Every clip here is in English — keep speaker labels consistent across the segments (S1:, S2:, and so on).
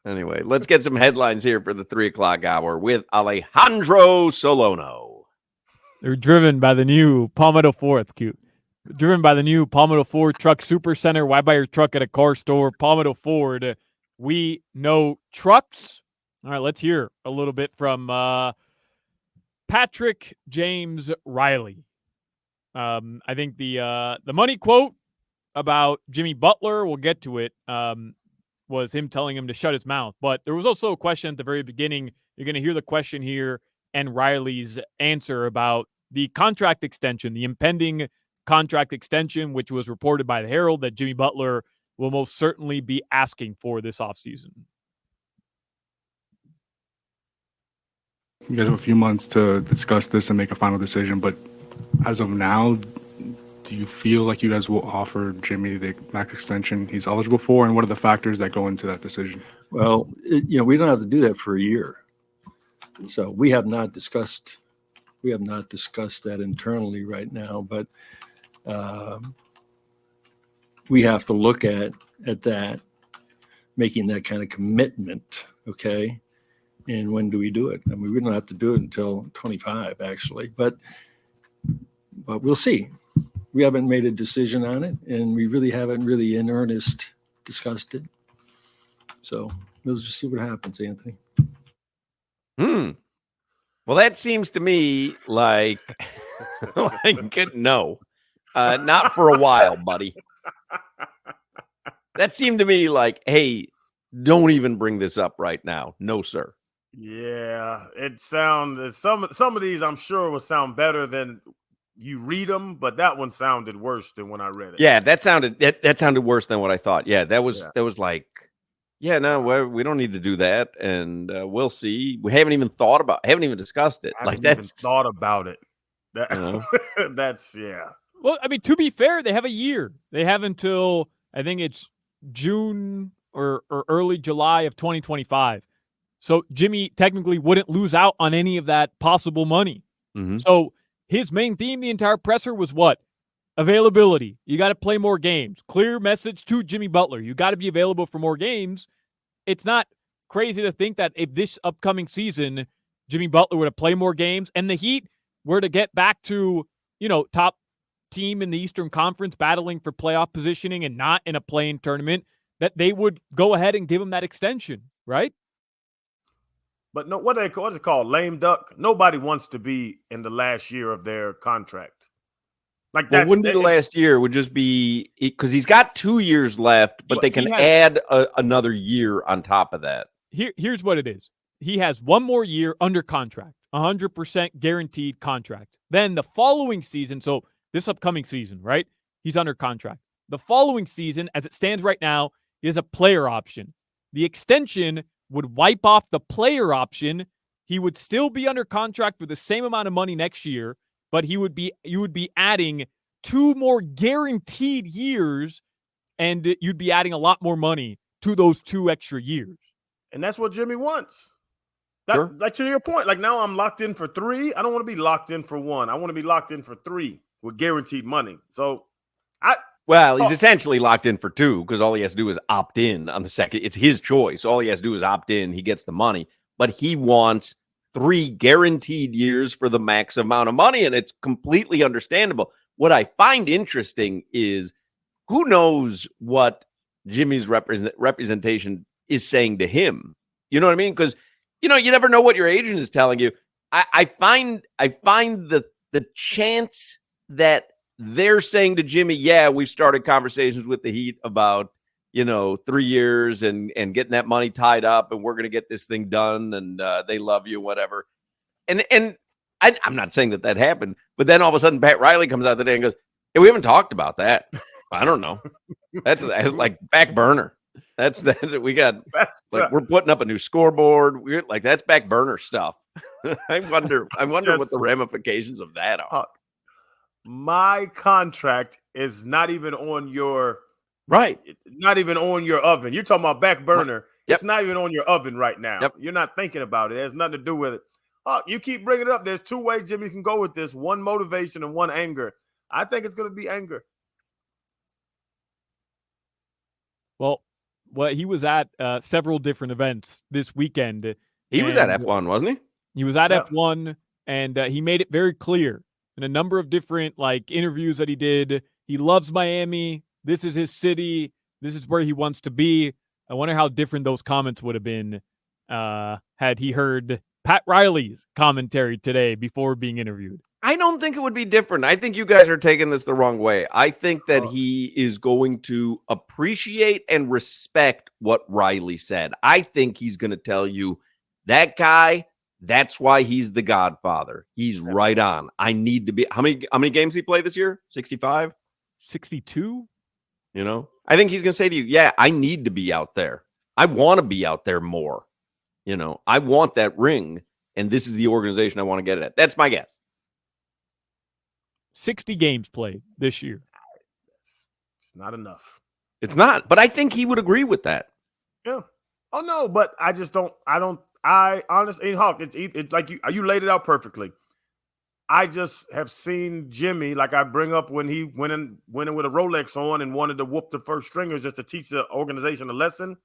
S1: Anyway, let's get some headlines here for the 3 o'clock hour with Alejandro Solono.
S2: They're driven by the new Palmetto Ford. Cute. Driven by the new Palmetto Ford Truck Super Center. Why buy your truck at a car store? Palmetto Ford. We know trucks. All right, let's hear a little bit from Patrick James Riley. I think the money quote about Jimmy Butler, we'll get to it, was him telling him to shut his mouth. But there was also a question at the very beginning. You're going to hear the question here and Riley's answer about the contract extension, the impending contract extension, which was reported by the Herald that Jimmy Butler will most certainly be asking for this offseason.
S3: You guys have a few months to discuss this and make a final decision, but as of now, do you feel like you guys will offer Jimmy the max extension he's eligible for, and what are the factors that go into that decision?
S4: Well, we don't have to do that for a year. So we have not discussed that internally right now, but we have to look at that, making that kind of commitment, okay? And when do we do it? I mean, we don't have to do it until 25, actually, but we'll see. We haven't made a decision on it, and we really haven't in earnest discussed it. So we'll just see what happens, Anthony.
S1: Well, that seems to me like, no, not for a while, buddy. That seemed to me like, hey, don't even bring this up right now. No, sir.
S5: Yeah, it sounds some of these I'm sure will sound better than you read them, but that one sounded worse than when I read it.
S1: Yeah, that sounded worse than what I thought. Yeah, that was like, yeah, no, we don't need to do that, and we'll see. We haven't even discussed it.
S5: Haven't even thought about it. That's
S2: Well, I mean, to be fair, they have a year. They have until I think it's June or early July of 2025. So Jimmy technically wouldn't lose out on any of that possible money.
S1: Mm-hmm.
S2: So his main theme the entire presser was what? Availability. You got to play more games. Clear message to Jimmy Butler. You got to be available for more games. It's not crazy to think that if this upcoming season, Jimmy Butler were to play more games and the Heat were to get back to, top team in the Eastern Conference battling for playoff positioning and not in a play-in tournament, that they would go ahead and give him that extension, right?
S5: But no, what's it called? Lame duck. Nobody wants to be in the last year of their contract. Like that
S1: wouldn't be the last year. It would just be because he's got 2 years left, but they can add another year on top of that.
S2: Here's what it is. He has 1 more year under contract, 100% guaranteed contract. Then the following season, so this upcoming season, right? He's under contract. The following season, as it stands right now, is a player option. The extension would wipe off the player option. He would still be under contract for the same amount of money next year, but you would be adding 2 more guaranteed years, and you'd be adding a lot more money to those 2 extra years.
S5: And that's what Jimmy wants.
S1: Sure.
S5: Like to your point, like now I'm locked in for 3. I don't want to be locked in for 1. I want to be locked in for 3 with guaranteed money. So
S1: he's essentially locked in for 2 because all he has to do is opt in on the second. It's his choice. All he has to do is opt in. He gets the money, but he wants 3 guaranteed years for the max amount of money, and it's completely understandable. What I find interesting is who knows what Jimmy's representation is saying to him. You know what I mean? Because you never know what your agent is telling you. I find the chance that they're saying to Jimmy, yeah, we've started conversations with the Heat about 3 years and getting that money tied up, and we're going to get this thing done, and they love you, whatever. And I'm not saying that happened, but then all of a sudden Pat Riley comes out today and goes, hey, we haven't talked about that. I don't know. That's like back burner. That's that we got. Like we're putting up a new scoreboard. We're like that's back burner stuff. I wonder what the ramifications of that are.
S5: My contract is not even on your not even on your oven. You're talking about back burner.
S1: Yep.
S5: It's not even on your oven right now.
S1: Yep.
S5: You're not thinking about it. It has nothing to do with it. You keep bringing it up. There's 2 ways Jimmy can go with this: 1 motivation and 1 anger. I think it's going to be anger.
S2: Well, Well, he was at several different events this weekend.
S1: He was at
S2: and
S1: F1, wasn't he?
S2: He was at
S5: Yeah.
S2: F1, and he made it very clear in a number of different interviews that he did. He loves Miami. This is his city. This is where he wants to be. I wonder how different those comments would have been had he heard Pat Riley's commentary today before being interviewed.
S1: I don't think it would be different. I think you guys are taking this the wrong way. I think that he is going to appreciate and respect what Riley said. I think he's going to tell you that guy, that's why he's the Godfather. He's right on. I need to be. How many games he played this year? 65?
S2: 62?
S1: You know, I think he's going to say to you, yeah, I need to be out there. I want to be out there more. You know, I want that ring, and this is the organization I want to get it at. That's my guess.
S2: 60 games played this year.
S5: It's not enough.
S1: It's not, but I think he would agree with that.
S5: Yeah. Oh no, but I just don't. I honestly, Hawk, it's like you laid it out perfectly. I just have seen Jimmy, like I bring up when he went in with a Rolex on and wanted to whoop the first stringers just to teach the organization a lesson.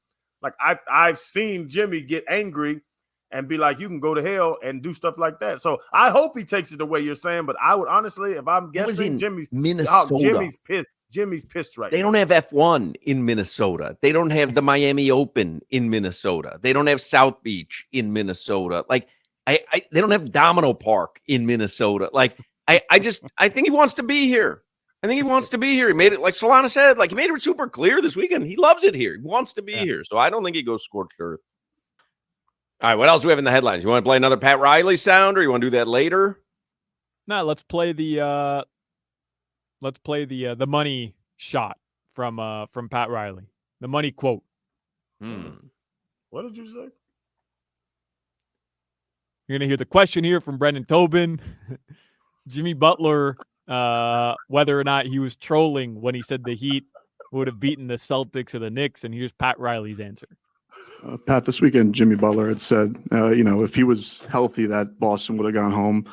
S5: Like I've seen Jimmy get angry and be like, you can go to hell and do stuff like that. So I hope he takes it the way you're saying, but I would honestly, if I'm guessing, Jimmy's
S1: Minnesota.
S5: Jimmy's pissed right
S1: They
S5: now.
S1: don't have F1 in Minnesota. They don't have the Miami Open in Minnesota. They don't have South Beach in Minnesota. Like they don't have Domino Park in Minnesota. Like I think he wants to be here. I think he wants to be here. He made it, like Solana said, like he made it super clear this weekend. He loves it here. He wants to be here. So I don't think he goes scorched earth. All right, what else do we have in the headlines? You want to play another Pat Riley sound, or you want to do that later?
S2: No, let's play the money shot from Pat Riley. The money quote.
S5: What did you say?
S2: You're gonna hear the question here from Brendan Tobin. Jimmy Butler, whether or not he was trolling when he said the Heat would have beaten the Celtics or the Knicks, and here's Pat Riley's answer.
S6: Pat, this weekend, Jimmy Butler had said, if he was healthy, that Boston would have gone home.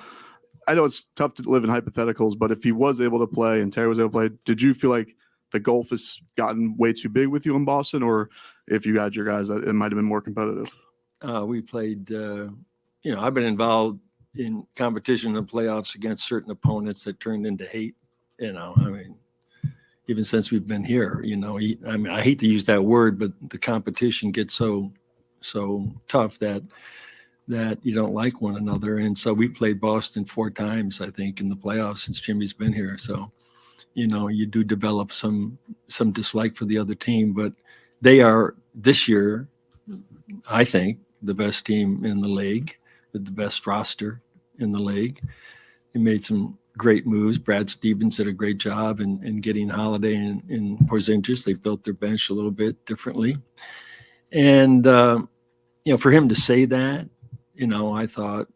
S6: I know it's tough to live in hypotheticals, but if he was able to play and Terry was able to play, did you feel like the gulf has gotten way too big with you in Boston, or if you had your guys, that it might have been more competitive?
S4: We played, I've been involved in competition in the playoffs against certain opponents that turned into hate. Even since we've been here, I hate to use that word, but the competition gets so tough that you don't like one another. And so we played Boston 4 times, I think, in the playoffs since Jimmy's been here. So, you do develop some dislike for the other team, but they are this year, I think, the best team in the league with the best roster in the league. They made some great moves. Brad Stevens did a great job in getting Holiday and Porzingis. They built their bench a little bit differently. And, for him to say that, I thought,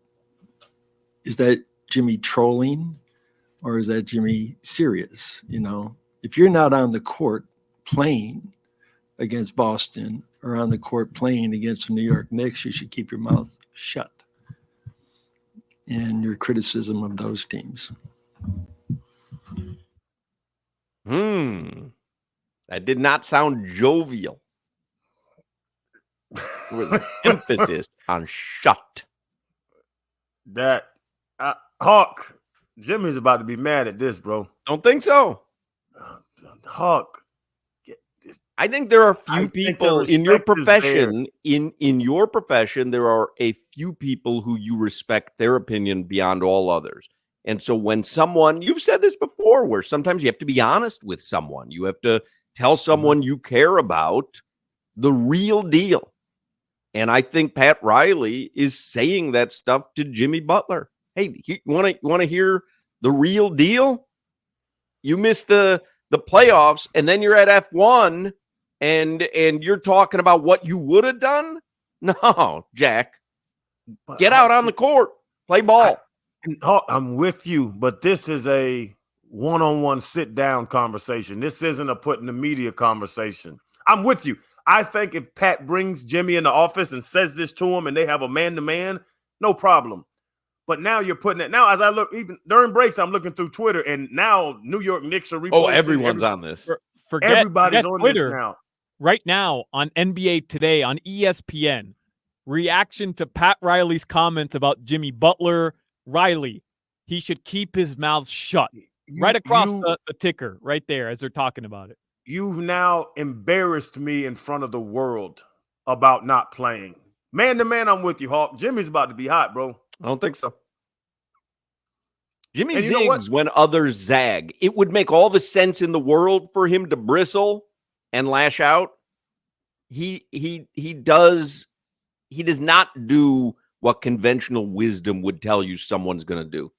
S4: is that Jimmy trolling or is that Jimmy serious? If you're not on the court playing against Boston or on the court playing against the New York Knicks, you should keep your mouth shut in your criticism of those teams.
S1: That did not sound jovial. There was an emphasis on shut.
S5: That Hawk, Jimmy's about to be mad at this, bro.
S1: Don't think so.
S5: Hawk.
S1: I think there are few people in your profession, in your profession, there are a few people who you respect their opinion beyond all others. And so when someone, you've said this before, where sometimes you have to be honest with someone. You have to tell someone you care about the real deal. And I think Pat Riley is saying that stuff to Jimmy Butler. Hey, you want to hear the real deal? You missed the playoffs, and then you're at F1, and you're talking about what you would have done? No, Jack. Get out on the court. Play ball.
S5: I'm with you, but this is a one-on-one sit-down conversation. This isn't a put in the media conversation. I'm with you. I think if Pat brings Jimmy in the office and says this to him and they have a man-to-man, no problem. But now you're putting it. Now, as I look, even during breaks, I'm looking through Twitter, and now New York Knicks are reposting.
S1: Everyone's on this.
S5: Everybody's on
S2: Twitter.
S5: this now.
S2: right now on NBA Today on ESPN, reaction to Pat Riley's comments about Jimmy Butler. Riley, he should keep his mouth shut. Right across the ticker, right there, as they're talking about it.
S5: You've now embarrassed me in front of the world about not playing. Man to man, I'm with you, Hawk. Jimmy's about to be hot, bro.
S1: I don't think so. Jimmy
S5: And you know what?
S1: zigs when others zag. It would make all the sense in the world for him to bristle and lash out. He does not do what conventional wisdom would tell you someone's going to do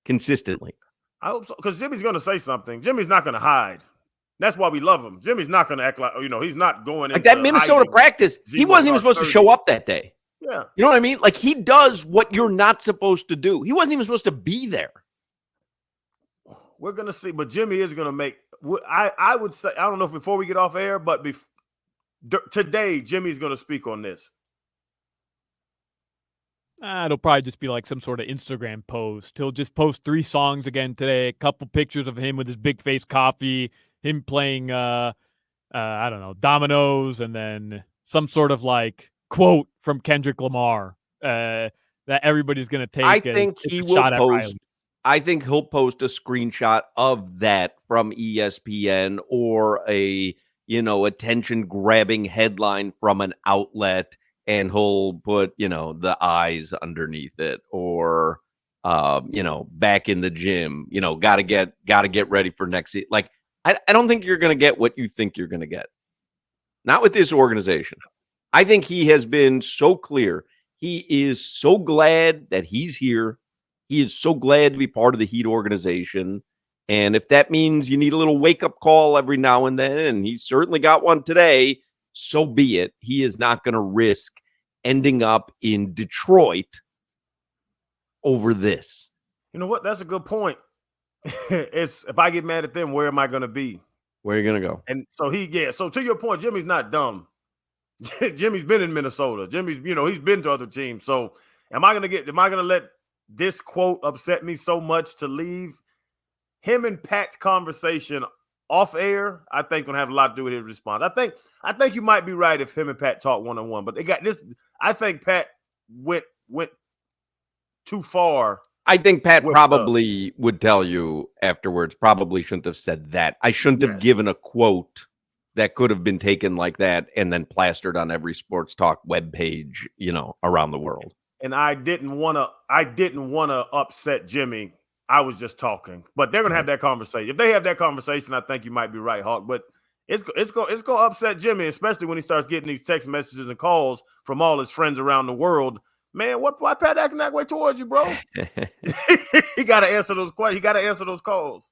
S1: consistently.
S5: I hope so, because Jimmy's going to say something. Jimmy's not going to hide. That's why we love him. Jimmy's not going to act like, he's not going
S1: like that Minnesota practice. He wasn't even supposed to show up that day.
S5: Yeah.
S1: You know what I mean? Like, he does what you're not supposed to do. He wasn't even supposed to be there.
S5: We're going to see, but Jimmy is going to make, I would say, I don't know if before we get off air, but today, Jimmy's going to speak on this.
S2: It'll probably just be like some sort of Instagram post. He'll just post 3 songs again today, a couple pictures of him with his big face coffee, him playing, I don't know, dominoes, and then some sort of like quote from Kendrick Lamar that everybody's going to take.
S1: I think he will post. I think he'll post a screenshot of that from ESPN or a, attention-grabbing headline from an outlet, and he'll put, the eyes underneath it, or, back in the gym, got to get ready for next season. Like, I don't think you're going to get what you think you're going to get. Not with this organization. I think he has been so clear. He is so glad that he's here. He is so glad to be part of the Heat organization. And if that means you need a little wake-up call every now and then, and he certainly got one today, so be it. He is not going to risk ending up in Detroit over this.
S5: You know what? That's a good point. It's, if I get mad at them, where am I going to be?
S1: Where are you going to go?
S5: And so so to your point, Jimmy's not dumb. Jimmy's been in Minnesota. Jimmy's, he's been to other teams. So am I going to let this quote upset me so much to leave? Him and Pat's conversation off air, I think, gonna have a lot to do with his response. I think you might be right if him and Pat talk one-on-one, but they got this. I think Pat went too far.
S1: I think Pat probably would tell you afterwards, probably shouldn't have said that. I shouldn't have given a quote that could have been taken like that and then plastered on every sports talk webpage, around the world.
S5: And I didn't want to upset Jimmy. I was just talking, but they're gonna have that conversation. If they have that conversation, I think you might be right, Hawk. But it's gonna upset Jimmy, especially when he starts getting these text messages and calls from all his friends around the world. Man, why Pat acting that way towards you, bro? He got to answer those questions. He got to answer those calls.